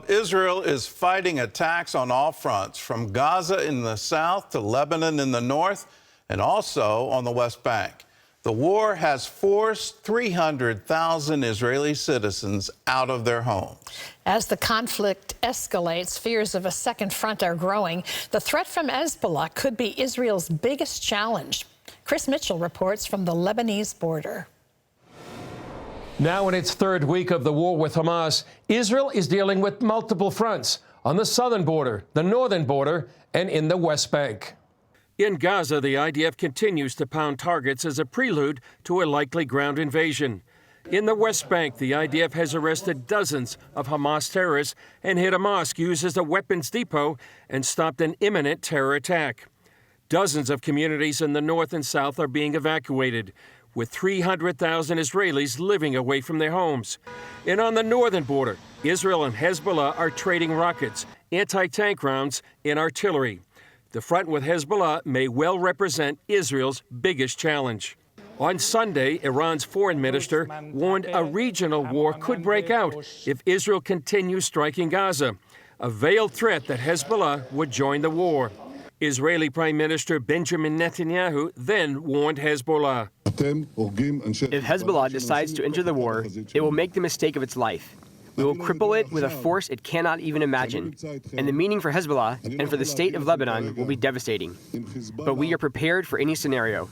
Israel is fighting attacks on all fronts, from Gaza in the south to Lebanon in the north, and also on the West Bank. The war has forced 300,000 Israeli citizens out of their homes. As the conflict escalates, fears of a second front are growing. The threat from Hezbollah could be Israel's biggest challenge. Chris Mitchell reports from the Lebanese border. Now in its third week of the war with Hamas, Israel is dealing with multiple fronts on the southern border, the northern border, and in the West Bank. In Gaza, the I.D.F. continues to pound targets as a prelude to a likely ground invasion. In the West Bank, the I.D.F. has arrested dozens of Hamas terrorists and hit a mosque used as a weapons depot and stopped an imminent terror attack. Dozens of communities in the north and south are being evacuated, with 300,000 Israelis living away from their homes. And on the northern border, Israel and Hezbollah are trading rockets, anti-tank rounds, and artillery. The front with Hezbollah may well represent Israel's biggest challenge. On Sunday, Iran's foreign minister warned a regional war could break out if Israel continues striking Gaza, a veiled threat that Hezbollah would join the war. Israeli Prime Minister Benjamin Netanyahu then warned Hezbollah. If Hezbollah decides to enter the war, it will make the mistake of its life. We will cripple it with a force it cannot even imagine. And the meaning for Hezbollah and for the state of Lebanon will be devastating. But we are prepared for any scenario.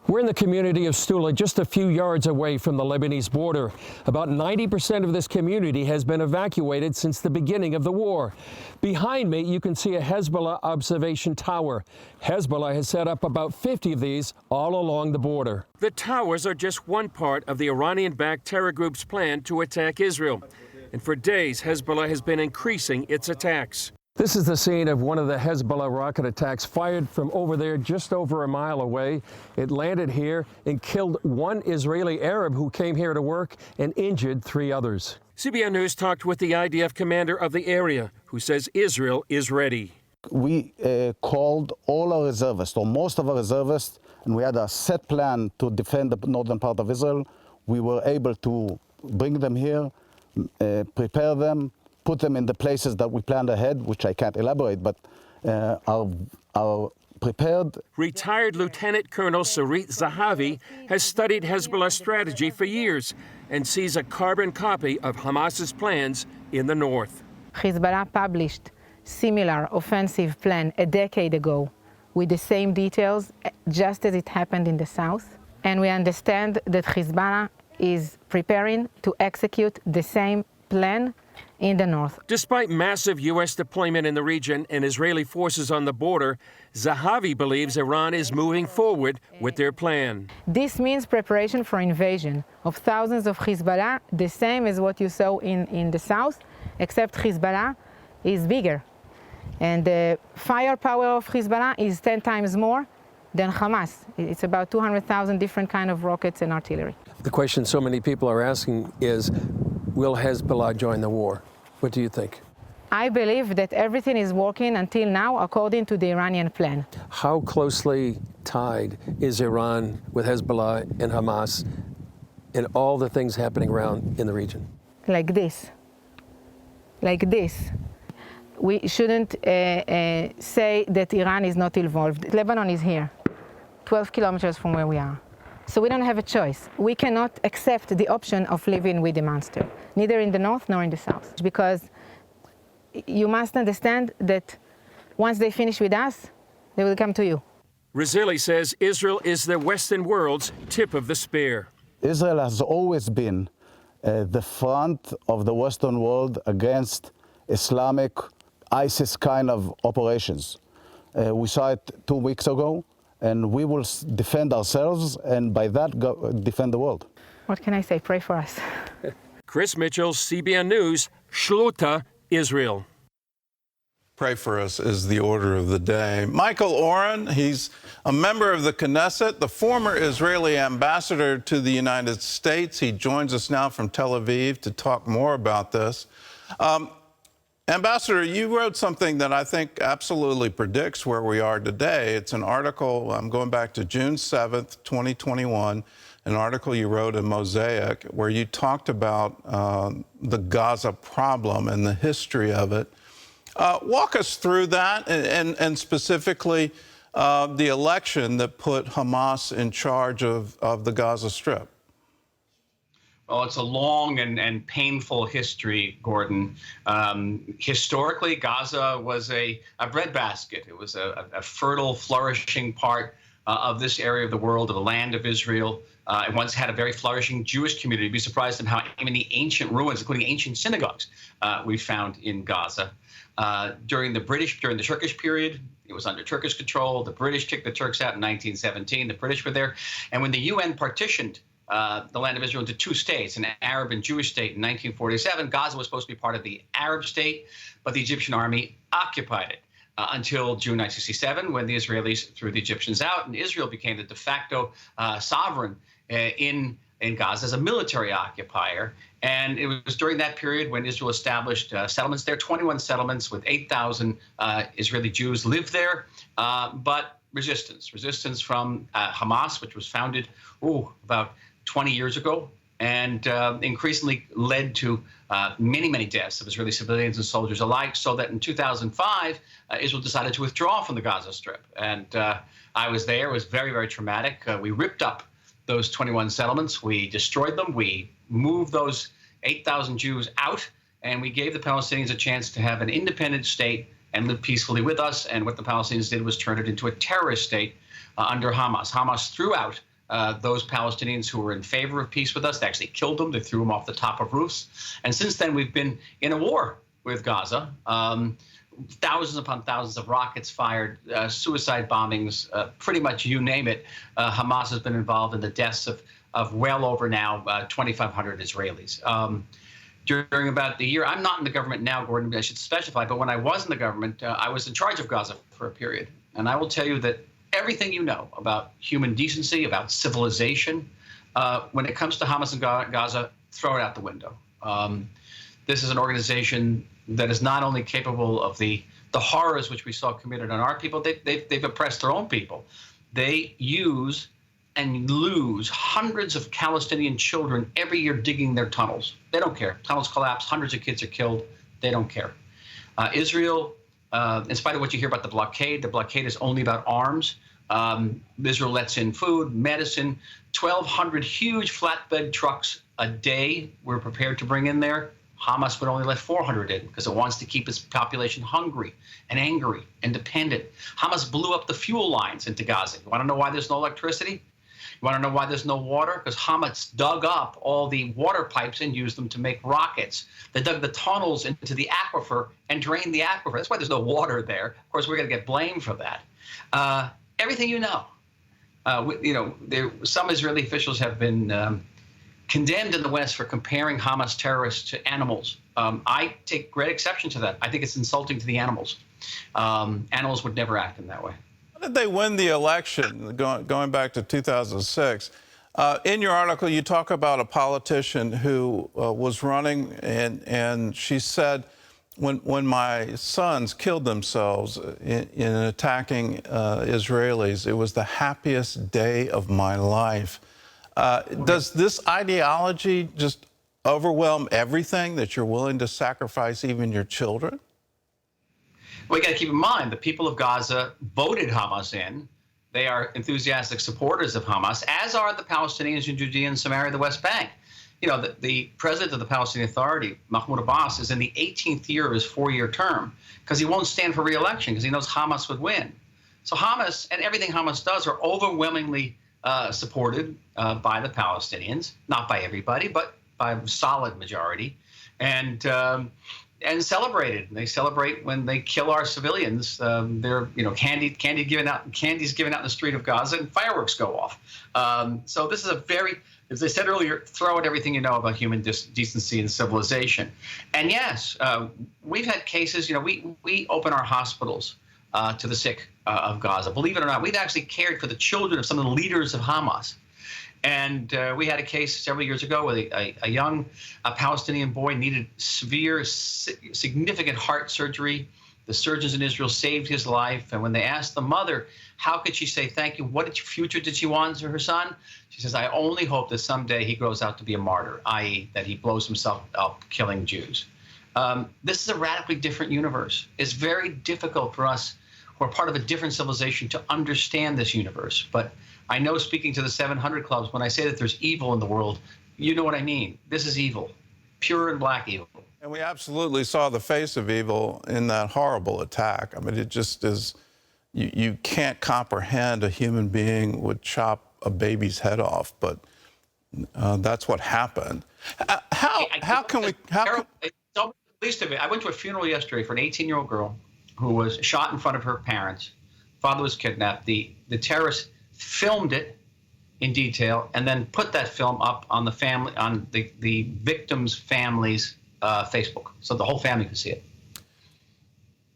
We're in the community of Stula, just a few yards away from the Lebanese border. About 90% of this community has been evacuated since the beginning of the war. Behind me, you can see a Hezbollah observation tower. Hezbollah has set up about 50 of these all along the border. The towers are just one part of the Iranian-backed terror group's plan to attack Israel. And for days, Hezbollah has been increasing its attacks. This is the scene of one of the Hezbollah rocket attacks fired from over there, just over a mile away. It landed here and killed one Israeli Arab who came here to work and injured 3 others. CBN News talked with the I.D.F. commander of the area, who says Israel is ready. We called all our reservists, or most of our reservists, and we had a set plan to defend the northern part of Israel. We were able to bring them here, prepare them, put them in the places that we planned ahead, which I can't elaborate, but are prepared. Retired Lieutenant Colonel Sarit Zahavi has studied Hezbollah's strategy for years and sees a carbon copy of Hamas's plans in the north. Hezbollah published similar offensive plan a decade ago with the same details, just as it happened in the south. And we understand that Hezbollah is preparing to execute the same plan in the north. Despite massive U.S. deployment in the region and Israeli forces on the border, Zahavi believes Iran is moving forward with their plan. This means preparation for invasion of thousands of Hezbollah, the same as what you saw in the south, except Hezbollah is bigger. And the firepower of Hezbollah is 10 times more than Hamas. It's about 200,000 different kind of rockets and artillery. The question so many people are asking is, will Hezbollah join the war? What do you think? I believe that everything is working until now according to the Iranian plan. How closely tied is Iran with Hezbollah and Hamas and all the things happening around in the region? Like this. Like this. We shouldn't say that Iran is not involved. Lebanon is here, 12 kilometers from where we are. So we don't have a choice. We cannot accept the option of living with the monster, neither in the north nor in the south, because you must understand that once they finish with us, they will come to you. Razili says Israel is the Western world's tip of the spear. Israel has always been the front of the Western world against Islamic ISIS kind of operations. We saw it 2 weeks ago. And we will defend ourselves, and by that, defend the world. What can I say? Pray for us. Chris Mitchell, CBN News, Shluta, Israel. Pray for us is the order of the day. Michael Oren, he's a member of the Knesset, the former Israeli ambassador to the United States. He joins us now from Tel Aviv to talk more about this. Ambassador, you wrote something that I think absolutely predicts where we are today. It's an article, I'm going back to June 7th, 2021. an article you wrote in Mosaic where you talked about the Gaza problem and the history of it. Walk us through that and specifically the election that put Hamas in charge of the Gaza Strip. Well, it's a long and painful history, Gordon. Historically, Gaza was a breadbasket. It was a fertile, flourishing part of this area of the world, of the land of Israel. It once had a very flourishing Jewish community. You'd be surprised at how many ancient ruins, including ancient synagogues, we found in Gaza. During the Turkish period, it was under Turkish control. The British kicked the Turks out in 1917. The British were there. And when the UN partitioned the land of Israel into two states, an Arab and Jewish state in 1947, Gaza was supposed to be part of the Arab state, but the Egyptian army occupied it until June 1967, when the Israelis threw the Egyptians out, and Israel became the de facto sovereign in Gaza as a military occupier. And it was during that period when Israel established settlements there. 21 settlements with 8,000 Israeli Jews lived there, but resistance from Hamas, which was founded about 20 years ago, and increasingly led to many, many deaths of Israeli civilians and soldiers alike, so that in 2005, Israel decided to withdraw from the Gaza Strip. And I was there. It was very, very traumatic. We ripped up those 21 settlements. We destroyed them. We moved those 8,000 Jews out, and we gave the Palestinians a chance to have an independent state and live peacefully with us. And what the Palestinians did was turn it into a terrorist state under Hamas. Hamas threw out those Palestinians who were in favor of peace with us. They actually killed them. They threw them off the top of roofs. And since then, we've been in a war with Gaza. Thousands upon thousands of rockets fired, suicide bombings, pretty much you name it. Hamas has been involved in the deaths of well over now 2,500 Israelis. During about the year, I'm not in the government now, Gordon, I should specify, but when I was in the government, I was in charge of Gaza for a period. And I will tell you that everything you know about human decency, about civilization, when it comes to Hamas and Gaza, throw it out the window. This is an organization that is not only capable of the horrors which we saw committed on our people, they've oppressed their own people. They use and lose hundreds of Palestinian children every year digging their tunnels. They don't care. Tunnels collapse, hundreds of kids are killed. They don't care. Israel, in spite of what you hear about the blockade is only about arms. Israel lets in food, medicine, 1,200 huge flatbed trucks a day we're prepared to bring in there. Hamas would only let 400 in because it wants to keep its population hungry and angry and dependent. Hamas blew up the fuel lines into Gaza. You want to know why there's no electricity? You want to know why there's no water? Because Hamas dug up all the water pipes and used them to make rockets. They dug the tunnels into the aquifer and drained the aquifer. That's why there's no water there. Of course, we're going to get blamed for that. Everything you know. Some Israeli officials have been condemned in the West for comparing Hamas terrorists to animals. I take great exception to that. I think it's insulting to the animals. Animals would never act in that way. How did they win the election, going back to 2006? In your article, you talk about a politician who was running, and she said, when my sons killed themselves in attacking Israelis, it was the happiest day of my life. Does this ideology just overwhelm everything, that you're willing to sacrifice even your children? Well, you got to keep in mind, the people of Gaza voted Hamas in. They are enthusiastic supporters of Hamas, as are the Palestinians in Judea and Samaria, the West Bank. You know, the president of the Palestinian Authority, Mahmoud Abbas, is in the 18th year of his 4-year term because he won't stand for re-election because he knows Hamas would win. So Hamas and everything Hamas does are overwhelmingly supported by the Palestinians, not by everybody, but by a solid majority, and celebrated. They celebrate when they kill our civilians. They're, candy's given out in the street of Gaza, and fireworks go off. So this is a very, as I said earlier, throw out everything you know about human decency and civilization. And yes, we've had cases. We open our hospitals to the sick of Gaza. Believe it or not, we've actually cared for the children of some of the leaders of Hamas. And we had a case several years ago where a young Palestinian boy needed severe, significant heart surgery. The surgeons in Israel saved his life. And when they asked the mother, how could she say thank you? What future did she want for her son? She says, I only hope that someday he grows out to be a martyr, i.e. that he blows himself up killing Jews. This is a radically different universe. It's very difficult for us who are part of a different civilization to understand this universe. But I know, speaking to the 700 clubs, when I say that there's evil in the world, you know what I mean. This is evil, pure and black evil. And we absolutely saw the face of evil in that horrible attack. I mean, it just is, you can't comprehend a human being would chop a baby's head off, but that's what happened. How can we... Least of it, I went to a funeral yesterday for an 18-year-old girl who was shot in front of her parents. Father was kidnapped. The terrorists filmed it in detail and then put that film up on the victim's family's Facebook, so the whole family could see it.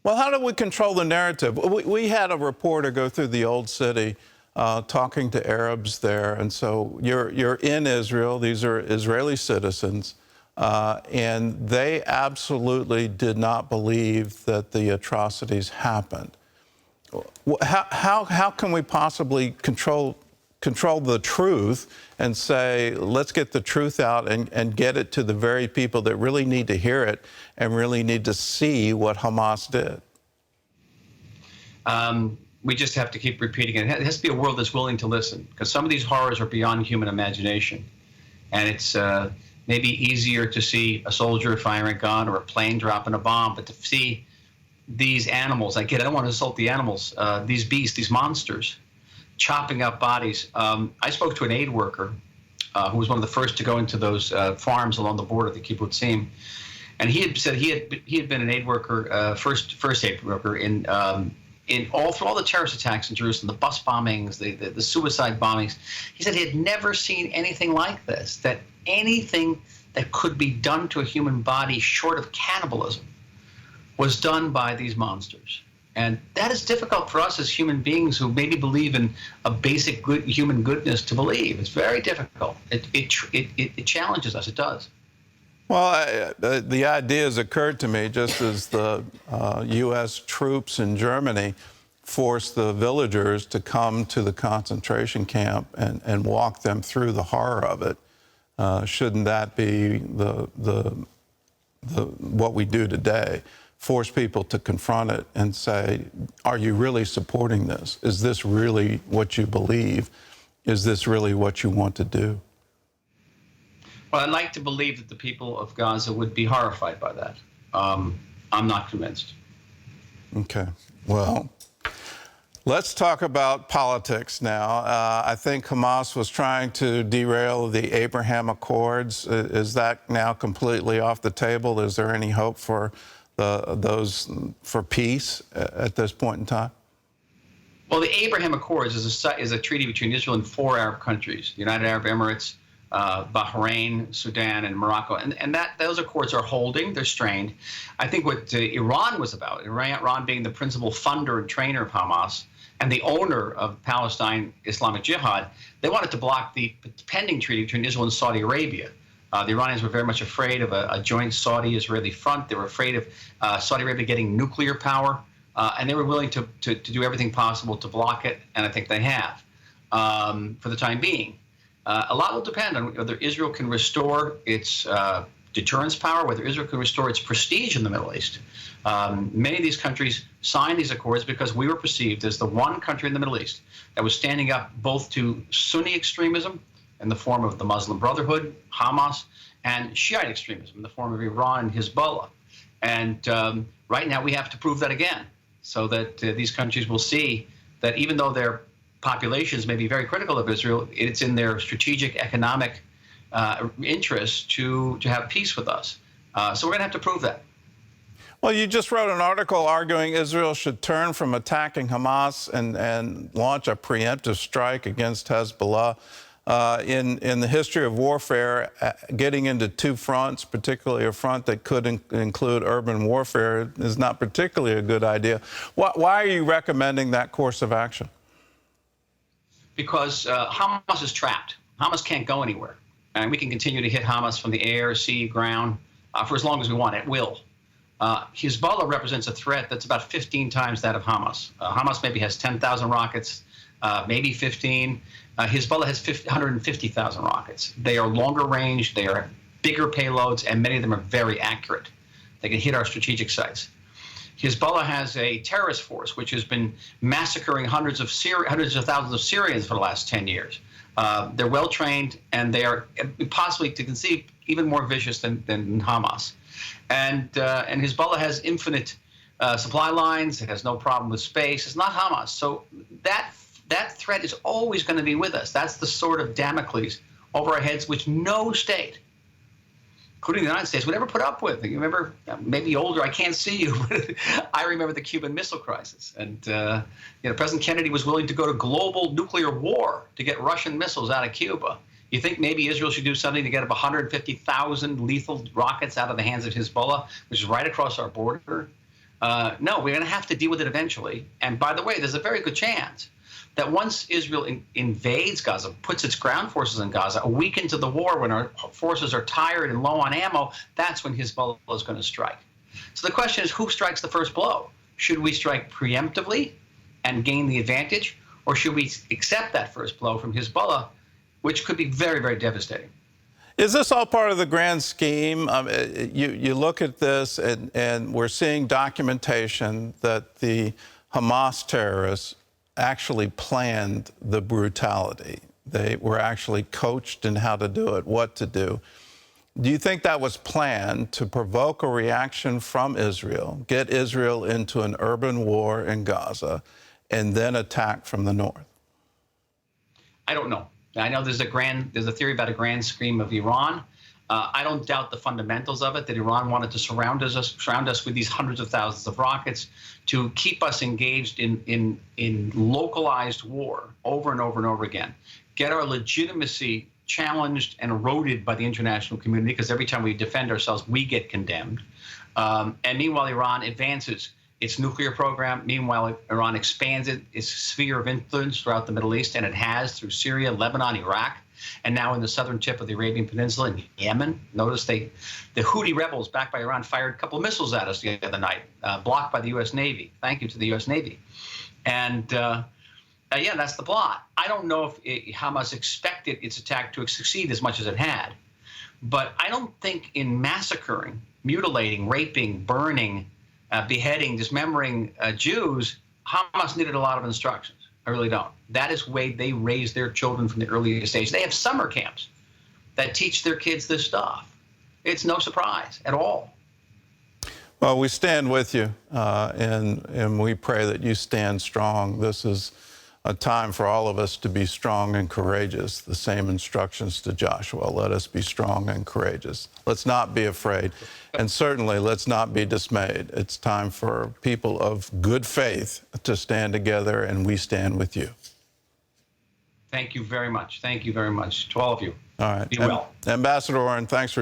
Well, how do we control the narrative? We had a reporter go through the old city talking to Arabs there, and so you're in Israel. These are Israeli citizens, and they absolutely did not believe that the atrocities happened. How can we possibly control the truth and say, let's get the truth out and get it to the very people that really need to hear it and really need to see what Hamas did? We just have to keep repeating it. It has to be a world that's willing to listen, because some of these horrors are beyond human imagination. And it's maybe easier to see a soldier firing a gun or a plane dropping a bomb, but to see these animals, I don't want to insult the animals, these beasts, these monsters, chopping up bodies. I spoke to an aid worker who was one of the first to go into those farms along the border, the kibbutzim, and he had said he had been an aid worker, first aid worker in through all the terrorist attacks in Jerusalem, the bus bombings, the suicide bombings. He said he had never seen anything like this, that anything that could be done to a human body short of cannibalism was done by these monsters. And that is difficult for us as human beings who maybe believe in a basic good human goodness to believe. It's very difficult. It challenges us. It does. Well, the ideas occurred to me just as the U.S. troops in Germany forced the villagers to come to the concentration camp and walk them through the horror of it. Shouldn't that be what we do today? Force people to confront it and say, are you really supporting this? Is this really what you believe? Is this really what you want to do? Well, I'd like to believe that the people of Gaza would be horrified by that. I'm not convinced. Okay. Well, let's talk about politics now. I think Hamas was trying to derail the Abraham Accords. Is that now completely off the table? Is there any hope for for peace at this point in time? Well, the Abraham Accords is a treaty between Israel and 4 Arab countries: the United Arab Emirates, Bahrain, Sudan, and Morocco. And those accords are holding, they're strained. I think what Iran was about, Iran being the principal funder and trainer of Hamas and the owner of Palestine Islamic Jihad, they wanted to block the pending treaty between Israel and Saudi Arabia. The Iranians were very much afraid of a joint Saudi-Israeli front. They were afraid of Saudi Arabia getting nuclear power, and they were willing to do everything possible to block it, and I think they have for the time being. A lot will depend on whether Israel can restore its deterrence power, whether Israel can restore its prestige in the Middle East. Many of these countries signed these accords because we were perceived as the one country in the Middle East that was standing up both to Sunni extremism in the form of the Muslim Brotherhood, Hamas, and Shiite extremism in the form of Iran and Hezbollah. And right now we have to prove that again, so that these countries will see that even though their populations may be very critical of Israel, it's in their strategic economic interest to have peace with us. So we're going to have to prove that. Well, you just wrote an article arguing Israel should turn from attacking Hamas and launch a preemptive strike against Hezbollah. In the history of warfare, getting into 2 fronts, particularly a front that could include urban warfare, is not particularly a good idea. Why are you recommending that course of action? Because Hamas is trapped. Hamas can't go anywhere. And we can continue to hit Hamas from the air, sea, ground for as long as we want. It will. Hezbollah represents a threat that's about 15 times that of Hamas. Hamas maybe has 10,000 rockets, maybe 15. Hezbollah has 150,000 rockets. They are longer range, they are bigger payloads, and many of them are very accurate. They can hit our strategic sites. Hezbollah has a terrorist force which has been massacring hundreds of thousands of Syrians for the last 10 years. They're well trained, and they are possibly, to conceive, even more vicious than Hamas. And Hezbollah has infinite supply lines. It has no problem with space. It's not Hamas. So that threat is always going to be with us. That's the sword of Damocles over our heads, which no state, including the United States, would ever put up with. You remember, maybe older, I can't see you, but I remember the Cuban Missile Crisis. And President Kennedy was willing to go to global nuclear war to get Russian missiles out of Cuba. You think maybe Israel should do something to get up 150,000 lethal rockets out of the hands of Hezbollah, which is right across our border? No, we're going to have to deal with it eventually. And by the way, there's a very good chance that once Israel invades Gaza, puts its ground forces in Gaza, a week into the war, when our forces are tired and low on ammo, that's when Hezbollah is going to strike. So the question is, who strikes the first blow? Should we strike preemptively and gain the advantage, or should we accept that first blow from Hezbollah, which could be very, very devastating? Is this all part of the grand scheme? You look at this, and we're seeing documentation that the Hamas terrorists actually planned the brutality. They were actually coached in how to do it, what to do. Do you think that was planned to provoke a reaction from Israel, get Israel into an urban war in Gaza, and then attack from the north? I don't know. I know there's a theory about a grand scheme of Iran. I don't doubt the fundamentals of it, that Iran wanted to surround us with these hundreds of thousands of rockets to keep us engaged in localized war over and over and over again, get our legitimacy challenged and eroded by the international community, because every time we defend ourselves, we get condemned. And meanwhile, Iran advances its nuclear program. Meanwhile, Iran expands its sphere of influence throughout the Middle East, and it has through Syria, Lebanon, Iraq, and now in the southern tip of the Arabian Peninsula in Yemen. Notice the Houthi rebels, backed by Iran, fired a couple of missiles at us the other night, blocked by the U.S. Navy. Thank you to the U.S. Navy. And yeah, that's the plot. I don't know if Hamas expected its attack to succeed as much as it had, but I don't think in massacring, mutilating, raping, burning, beheading, dismembering Jews, Hamas needed a lot of instructions. I really don't. That is the way they raise their children from the earliest age. They have summer camps that teach their kids this stuff. It's no surprise at all. Well, we stand with you, and we pray that you stand strong. This is a time for all of us to be strong and courageous. The same instructions to Joshua. Let us be strong and courageous. Let's not be afraid, and certainly let's not be dismayed. It's time for people of good faith to stand together, and we stand with you. Thank you very much. Thank you very much to all of you. All right. Be well. Ambassador Oren, thanks for